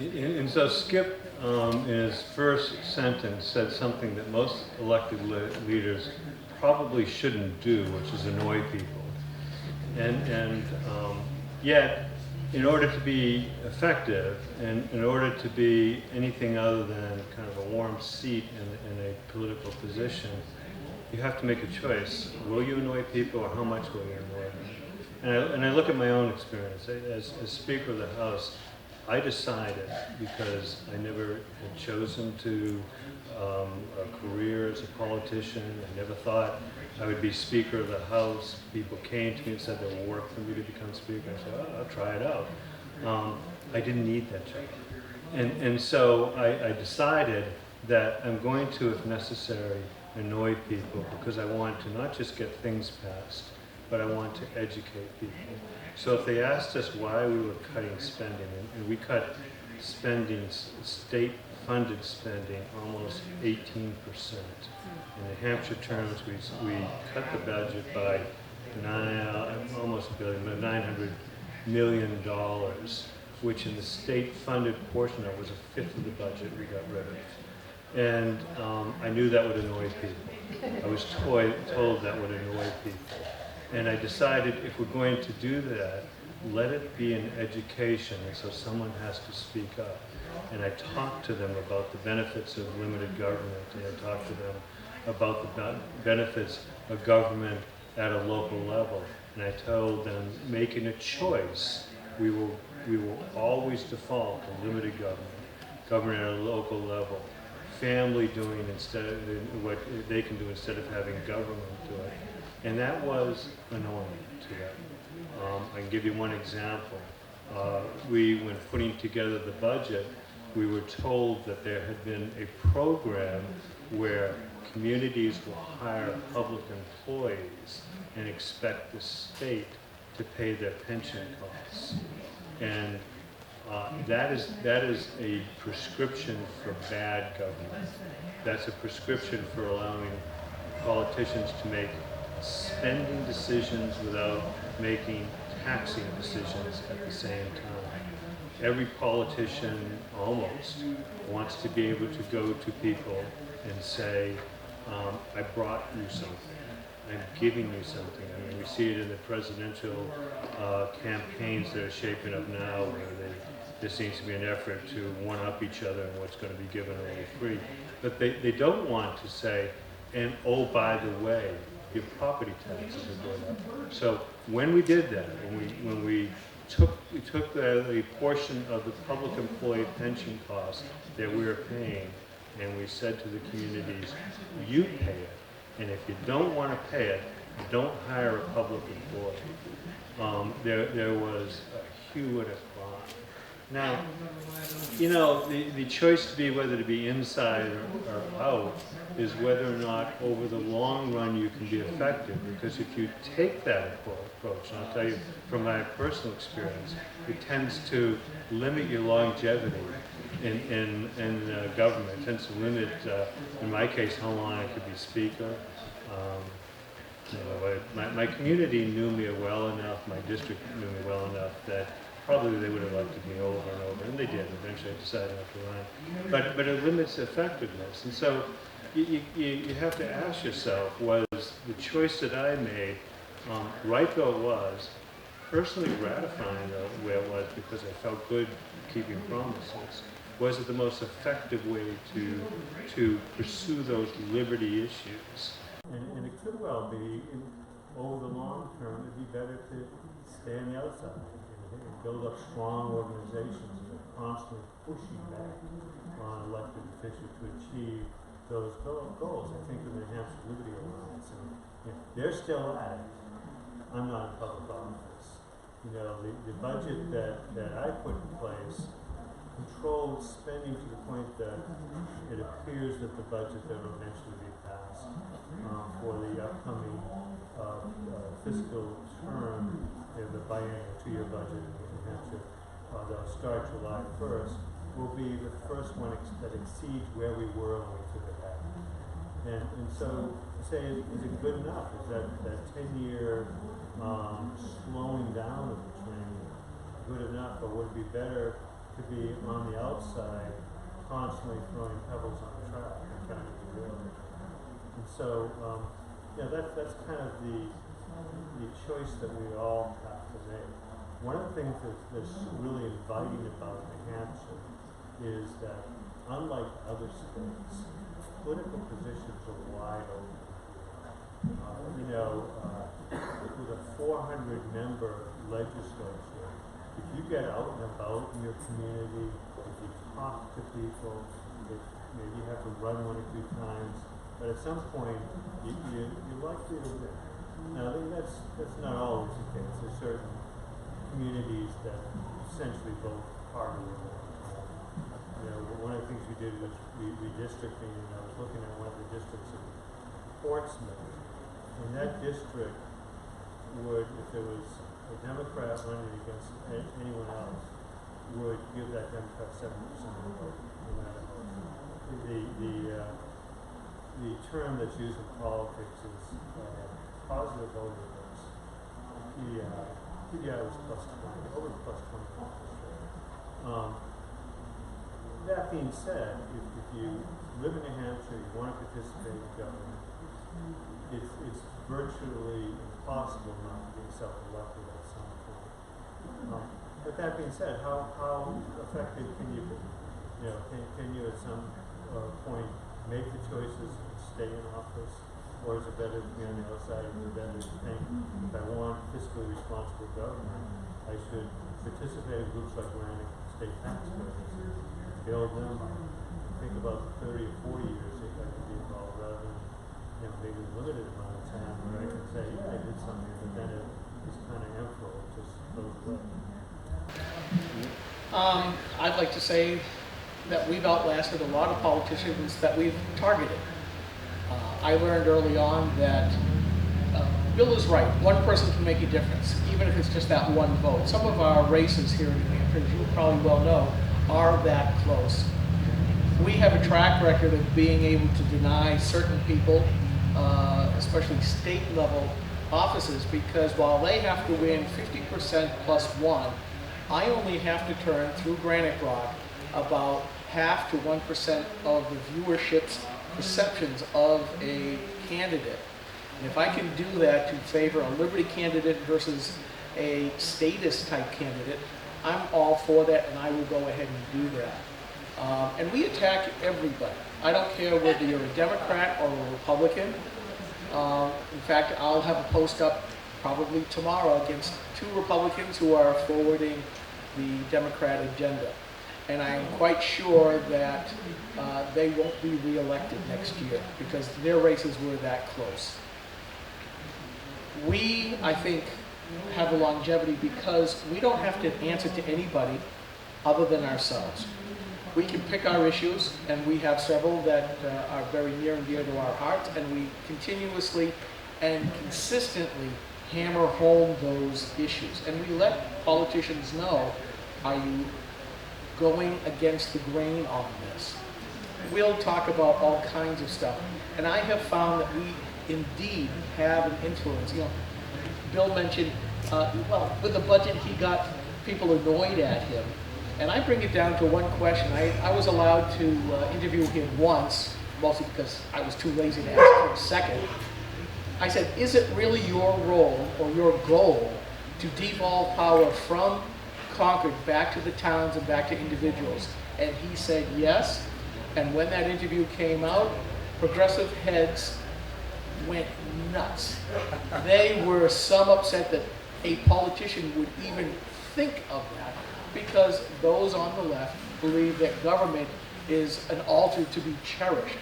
And so Skip, in his first sentence, said something that most elected leaders probably shouldn't do, which is annoy people. And yet, in order to be effective, and in order to be anything other than kind of a warm seat in a political position, you have to make a choice. Will you annoy people, or how much will you annoy them? And I look at my own experience. As Speaker of the House, I decided, because I never had chosen to a career as a politician. I never thought I would be Speaker of the House. People came to me and said they will work for me to become Speaker. I said, oh, I'll try it out. I didn't need that job. And so I decided that I'm going to, if necessary, annoy people, because I want to not just get things passed, but I want to educate people. So if they asked us why we were cutting spending, and we cut spending, state-funded spending, almost 18%. In New Hampshire terms, we cut the budget by almost $1 billion, $900 million, which in the state-funded portion of it was a fifth of the budget we got rid of. And I knew that would annoy people. I was told that would annoy people. And I decided, if we're going to do that, let it be an education, and so someone has to speak up. And I talked to them about the benefits of limited government, and I talked to them about the benefits of government at a local level. And I told them, making a choice, we will always default to limited government at a local level, family doing what they can do instead of having government do it. And that was annoying to them. I can give you one example. When putting together the budget, we were told that there had been a program where communities will hire public employees and expect the state to pay their pension costs. And that is a prescription for bad government. That's a prescription for allowing politicians to make spending decisions without making taxing decisions at the same time. Every politician almost wants to be able to go to people and say, I brought you something. I'm giving you something. I mean, we see it in the presidential campaigns that are shaping up now, where there seems to be an effort to one-up each other and what's going to be given away free. But they don't want to say, and oh, by the way, your property taxes are going up. So when we did that, when we took the portion of the public employee pension costs that we were paying, and we said to the communities, you pay it, and if you don't want to pay it, don't hire a public employee. There was a hue and a cry. Now, you know, the choice to be whether to be inside or out is whether or not over the long run you can be effective. Because if you take that approach, and I'll tell you from my personal experience, it tends to limit your longevity in government. It tends to limit, in my case, how long I could be speaker. You know, my community knew me well enough, my district knew me well enough that probably they would have elected me over and over, and they did. Eventually I decided not to run. But it limits effectiveness. And so you have to ask yourself, was the choice that I made, right though it was, personally gratifying though where it was because I felt good keeping promises, was it the most effective way to pursue those liberty issues? And it could well be, over the long term, it'd be better to stay on the outside and build up strong organizations that are constantly pushing back on elected officials to achieve those goals. I think of the New Hampshire Liberty Alliance, and you know, they're still at it. I'm not in public office. You know, the budget that I put in place controlled spending to the point that it appears that the budget that will eventually be passed for the upcoming fiscal term, the biennial 2-year budget in New Hampshire, that'll start July 1st, will be the first one that exceeds where we were when we took it back. And so, say, is it good enough? Is that 10-year slowing down of the train good enough, or would it be better to be on the outside, constantly throwing pebbles on the track and trying to derail it? And so, yeah, that's kind of the choice that we all have to make. One of the things that's really inviting about New Hampshire is that, unlike other states, political positions are wide open. With a 400-member legislature, if you get out and about in your community, if you talk to people, if maybe you have to run one or two times, but at some point you're likely to win. Now, that's not always the case. There's certain communities that essentially vote party. One of the things we did was redistricting, and I was looking at one of the districts in Portsmouth. In that district, if there was a Democrat running against anyone else, would give that Democrat 70% of the vote, no matter what. The term that's used in politics is positive voter votes. PDI was plus 20, over plus 20%. That being said, if you live in New Hampshire, you want to participate in government, it's virtually impossible not to be self-elected at some point. But that being said, how effective can you be? Can you at some point make the choices and stay in office? Or is it better to be on the outside, and better to think, if I want fiscally responsible government, I should participate in groups like granting state tax credits, build them up, think about 30 or 40 years if I could be involved, rather than maybe a limited amount of time where I can say, yeah, I did something, but then it's kind of empty, it just goes away. I'd like to say that we've outlasted a lot of politicians that we've targeted. I learned early on that Bill is right. One person can make a difference, even if it's just that one vote. Some of our races here in New Hampshire, as you probably well know, are that close. We have a track record of being able to deny certain people, especially state-level offices, because while they have to win 50% plus one, I only have to turn through Granite Rock about half to 1% of the viewership's perceptions of a candidate. And if I can do that to favor a Liberty candidate versus a statist type candidate, I'm all for that, and I will go ahead and do that. And we attack everybody. I don't care whether you're a Democrat or a Republican. In fact, I'll have a post up probably tomorrow against 2 Republicans who are forwarding the Democrat agenda. And I'm quite sure that they won't be reelected next year because their races were that close. We, I think, have a longevity because we don't have to answer to anybody other than ourselves. We can pick our issues, and we have several that are very near and dear to our hearts, and we continuously and consistently hammer home those issues. And we let politicians know, are you going against the grain on this? We'll talk about all kinds of stuff. And I have found that we indeed have an influence. Bill mentioned, with the budget, he got people annoyed at him. And I bring it down to one question. I was allowed to interview him once, mostly because I was too lazy to ask him a second. I said, is it really your role or your goal to devolve power from Concord back to the towns and back to individuals? And he said yes. And when that interview came out, progressive heads went nuts. They were some upset that a politician would even think of that, because those on the left believe that government is an altar to be cherished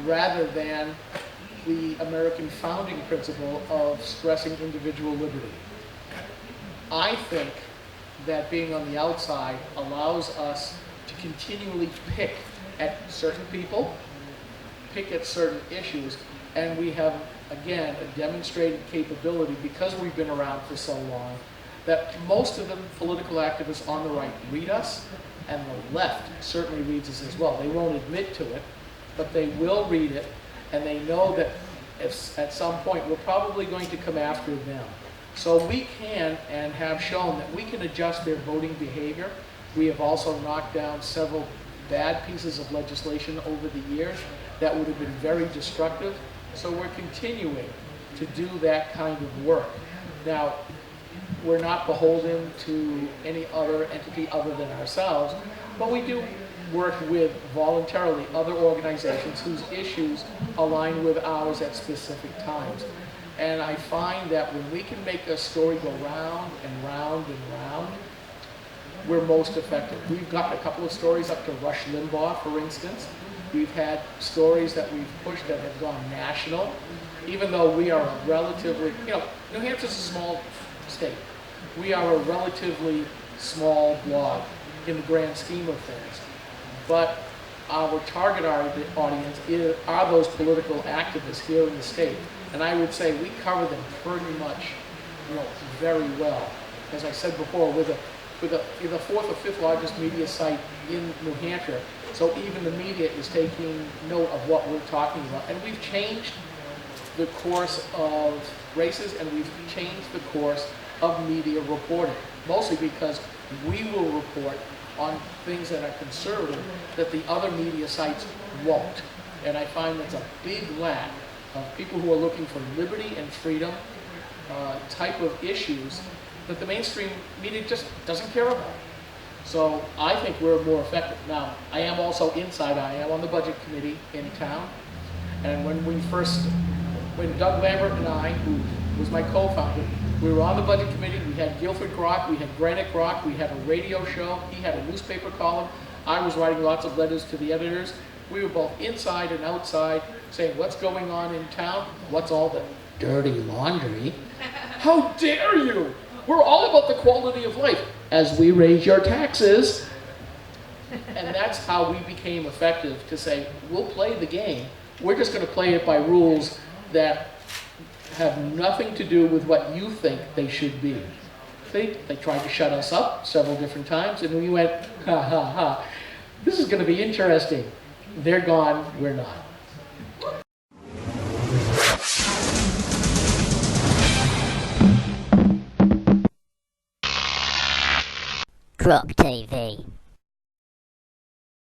rather than the American founding principle of stressing individual liberty. I think that being on the outside allows us to continually pick at certain people, pick at certain issues, and we have, again, a demonstrated capability, because we've been around for so long, that most of the political activists on the right read us, and the left certainly reads this as well. They won't admit to it, but they will read it, and they know that if at some point we're probably going to come after them. So we can and have shown that we can adjust their voting behavior. We have also knocked down several bad pieces of legislation over the years that would have been very destructive. So we're continuing to do that kind of work. Now, we're not beholden to any other entity other than ourselves, but we do work with voluntarily other organizations whose issues align with ours at specific times. And I find that when we can make a story go round and round and round, we're most effective. We've got a couple of stories up to Rush Limbaugh, for instance. We've had stories that we've pushed that have gone national, even though we are a relatively, New Hampshire's a small state. We are a relatively small blog in the grand scheme of things. But our target audience are those political activists here in the state. And I would say we cover them pretty much very well. As I said before, we're the fourth or fifth largest media site in New Hampshire. So even the media is taking note of what we're talking about. And we've changed the course of races, and we've changed the course of media reporting, mostly because we will report on things that are conservative that the other media sites won't. And I find that's a big lack of people who are looking for liberty and freedom type of issues that the mainstream media just doesn't care about. So I think we're more effective. Now, I am also inside, I am on the budget committee in town. And when Doug Lambert and I, who was my co-founder, we were on the budget committee, we had Guilford Grok, we had Granite Grok, we had a radio show, he had a newspaper column, I was writing lots of letters to the editors. We were both inside and outside saying, what's going on in town? What's all the dirty laundry? How dare you? We're all about the quality of life as we raise your taxes. And that's how we became effective to say, we'll play the game. We're just going to play it by rules that have nothing to do with what you think they should be. They tried to shut us up several different times, and we went, ha ha ha, this is going to be interesting. They're gone, we're not. Crop TV.